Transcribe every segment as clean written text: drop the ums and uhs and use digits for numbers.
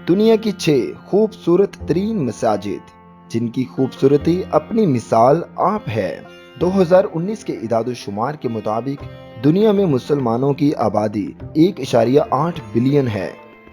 दुनिया की 6 खूबसूरत तरीन मसाजिद जिनकी खूबसूरती अपनी मिसाल आप है। 2019 के इदाद-ओ-शुमार के मुताबिक दुनिया में मुसलमानों की आबादी 1.8 बिलियन है।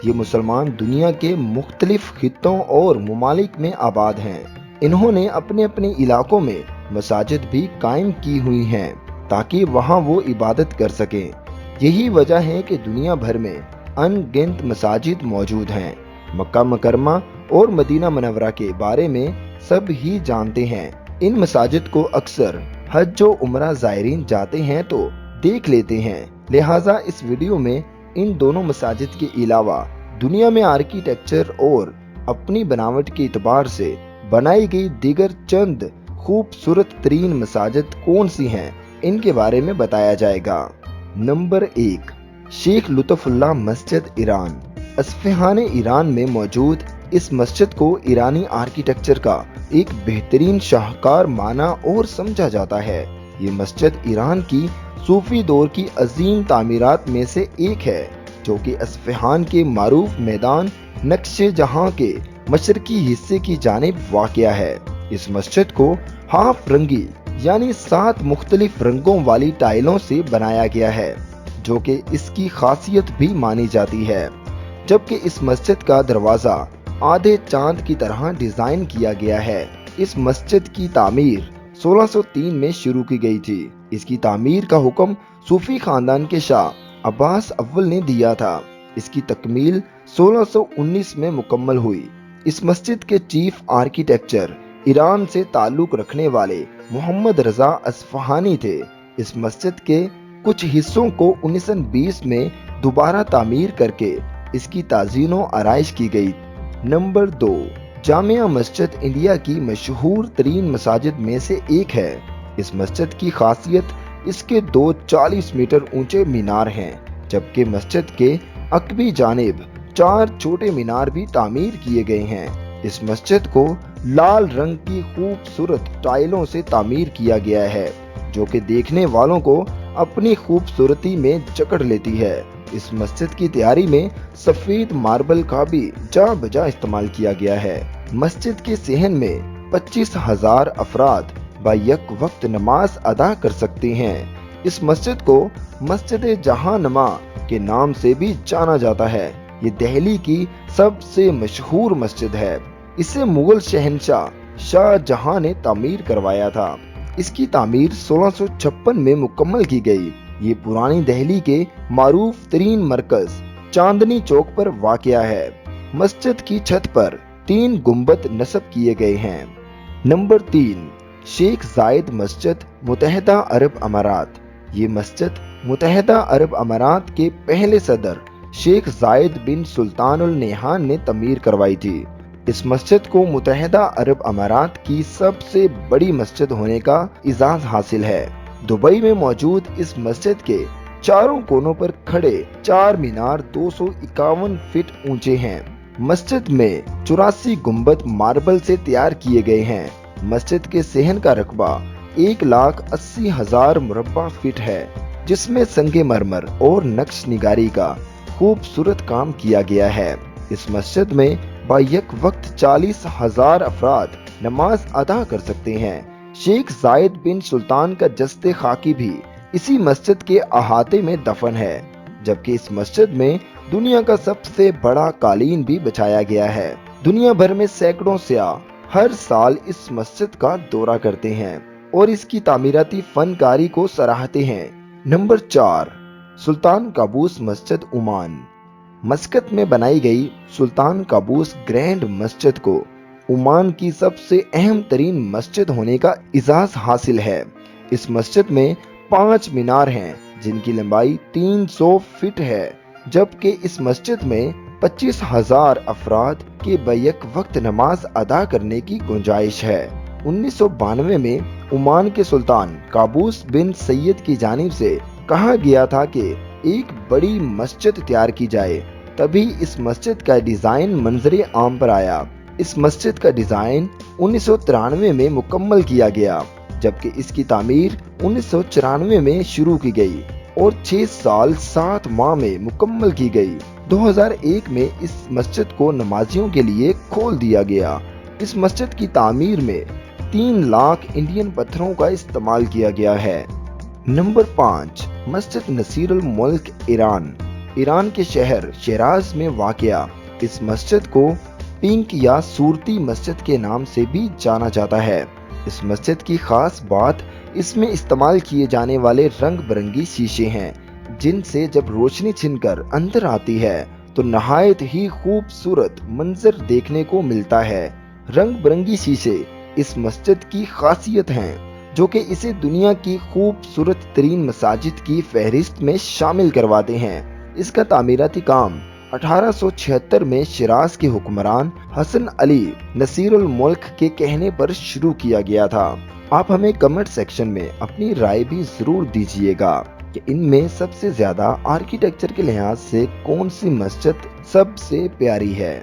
ये मुसलमान दुनिया के मुख्तलिफ खित्तों और मुमालिक में आबाद हैं। इन्होंने अपने अपने इलाकों में मसाजिद भी कायम की हुई हैं ताकि वहाँ वो इबादत कर सकें। यही वजह है कि दुनिया भर में अनगिनत मसाजिद मौजूद हैं। मक्का मुकरमा और मदीना मुनव्वरा के बारे में सब ही जानते हैं। इन मसाजिद को अक्सर हज व उम्रा ज़ायरीन जाते हैं तो देख लेते हैं। लिहाजा इस वीडियो में इन दोनों मसाजिद के अलावा दुनिया में आर्किटेक्चर और अपनी बनावट के एतबार से बनाई गई दीगर चंद खूबसूरत तरीन मसाजिद कौन सी हैं, इनके बारे में बताया जाएगा। नंबर 1, शेख लुत्फुल्लाह मस्जिद ईरान। अस्फ़हान ईरान में मौजूद इस मस्जिद को ईरानी आर्किटेक्चर का एक बेहतरीन शाहकार माना और समझा जाता है। ये मस्जिद ईरान की सूफी दौर की अजीम तामीरात में से एक है, जो कि अस्फ़हान के मारूफ मैदान नक्शे जहां के मशरकी हिस्से की जानिब वाक़या है। इस मस्जिद को हाफ रंगी यानी 7 मुख्तलिफ रंगों वाली टाइलों से बनाया गया है, जो कि इसकी खासियत भी मानी जाती है। जबकि इस मस्जिद का दरवाजा आधे चांद की तरह डिजाइन किया गया है। इस मस्जिद की तामीर 1603 में शुरू की गई थी। इसकी तामीर का हुक्म सूफी खानदान के शाह अब्बास अव्वल ने दिया था। इसकी तकमील 1619 में मुकम्मल हुई। इस मस्जिद के चीफ आर्किटेक्चर ईरान से ताल्लुक रखने वाले मोहम्मद रजा अस्फ़हानी थे। इस मस्जिद के कुछ हिस्सों को 1920 में दोबारा तामीर करके इसकी ताज़ीनो आराइश की गई। नंबर 2, जामिया मस्जिद इंडिया की मशहूर तरीन मसाजिद में से एक है। इस मस्जिद की खासियत इसके 2 40 मीटर ऊंचे मीनार हैं, जबकि मस्जिद के अकबी जानिब 4 छोटे मीनार भी तामीर किए गए हैं। इस मस्जिद को लाल रंग की खूबसूरत टाइलों से तामीर किया गया है, जो कि देखने वालों को अपनी खूबसूरती में जकड़ लेती है। इस मस्जिद की तैयारी में सफेद मार्बल का भी जा बजा इस्तेमाल किया गया है। मस्जिद के सहन में 25,000 अफराद बायक वक्त नमाज अदा कर सकते हैं। इस मस्जिद को मस्जिद जहांनमा के नाम से भी जाना जाता है। ये दिल्ली की सबसे मशहूर मस्जिद है। इसे मुगल शहंशाह शाहजहां ने तामीर करवाया था। इसकी तामीर 1656 में मुकम्मल की गई। ये पुरानी दिल्ली के मारूफ तरीन मरकज चांदनी चौक पर वाक़या है। मस्जिद की छत पर 3 गुंबद नस्ब किए गए हैं। नंबर 3, शेख जायद मस्जिद मुत्तहिदा अरब अमारात। ये मस्जिद मुत्तहिदा अरब अमारात के पहले सदर शेख जायद बिन सुल्तान अल नहान ने तमीर करवाई थी। इस मस्जिद को मुत्तहिदा अरब अमारात की सबसे बड़ी मस्जिद होने का इजाज़ हासिल है। दुबई में मौजूद इस मस्जिद के चारों कोनों पर खड़े 4 मीनार 251 फीट ऊंचे हैं। मस्जिद में 84 गुंबद मार्बल से तैयार किए गए हैं। मस्जिद के सहन का रकबा 1,80,000 मुरब्बा फीट है, जिसमें संगे मरमर और नक्श निगारी का खूबसूरत काम किया गया है। इस मस्जिद में बायक वक्त 40,000 अफराद नमाज अदा कर सकते हैं। शेख जायद बिन सुल्तान का जस्ते खाकी भी इसी मस्जिद के अहाते में दफन है, जबकि इस मस्जिद में दुनिया का सबसे बड़ा कालीन भी बिछाया गया है। दुनिया भर में सैकड़ों सियाह हर साल इस मस्जिद का दौरा करते हैं और इसकी तामीराती फनकारी को सराहते हैं। नंबर 4, सुल्तान काबूस मस्जिद ओमान। मस्कत में बनाई गई सुल्तान काबूस ग्रैंड मस्जिद को ओमान की सबसे अहम तरीन मस्जिद होने का इजाज़ हासिल है। इस मस्जिद में 5 मीनार हैं, जिनकी लंबाई 300 फीट है, जबकि इस मस्जिद में 25,000 अफराद के बैक वक्त नमाज अदा करने की गुंजाइश है। 1992 में ओमान के सुल्तान काबूस बिन सैयद की जानिब से कहा गया था कि एक बड़ी मस्जिद तैयार की जाए, तभी इस मस्जिद का डिजाइन मंजरे आम पर आया। इस मस्जिद का डिजाइन 1993 में मुकम्मल किया गया, जबकि इसकी तामीर 1994 में शुरू की गई और 6 साल 7 माह में मुकम्मल की गई। 2001 में इस मस्जिद को नमाजियों के लिए खोल दिया गया। इस मस्जिद की तामीर में 3 लाख इंडियन पत्थरों का इस्तेमाल किया गया है। नंबर 5, मस्जिद नसीरुल मुल्क ईरान। ईरान के शहर शिराज में वाक़या इस मस्जिद को पिंक या सूरती मस्जिद के नाम से भी जाना जाता है। इस मस्जिद की खास बात इसमें इस्तेमाल किए जाने वाले रंग बिरंगी शीशे हैं, जिनसे जब रोशनी छिनकर अंदर आती है तो नहायत ही खूबसूरत मंजर देखने को मिलता है। रंग बिरंगी शीशे इस मस्जिद की खासियत हैं, जो कि इसे दुनिया की खूबसूरत तरीन मसाजिद की फहरिस्त में शामिल करवाते हैं। इसका तामीराती काम 1876 में शिराज के हुक्मरान हसन अली नसीरुल मुल्क के कहने पर शुरू किया गया था। आप हमें कमेंट सेक्शन में अपनी राय भी जरूर दीजिएगा कि इनमें सबसे ज्यादा आर्किटेक्चर के लिहाज से कौन सी मस्जिद सबसे प्यारी है।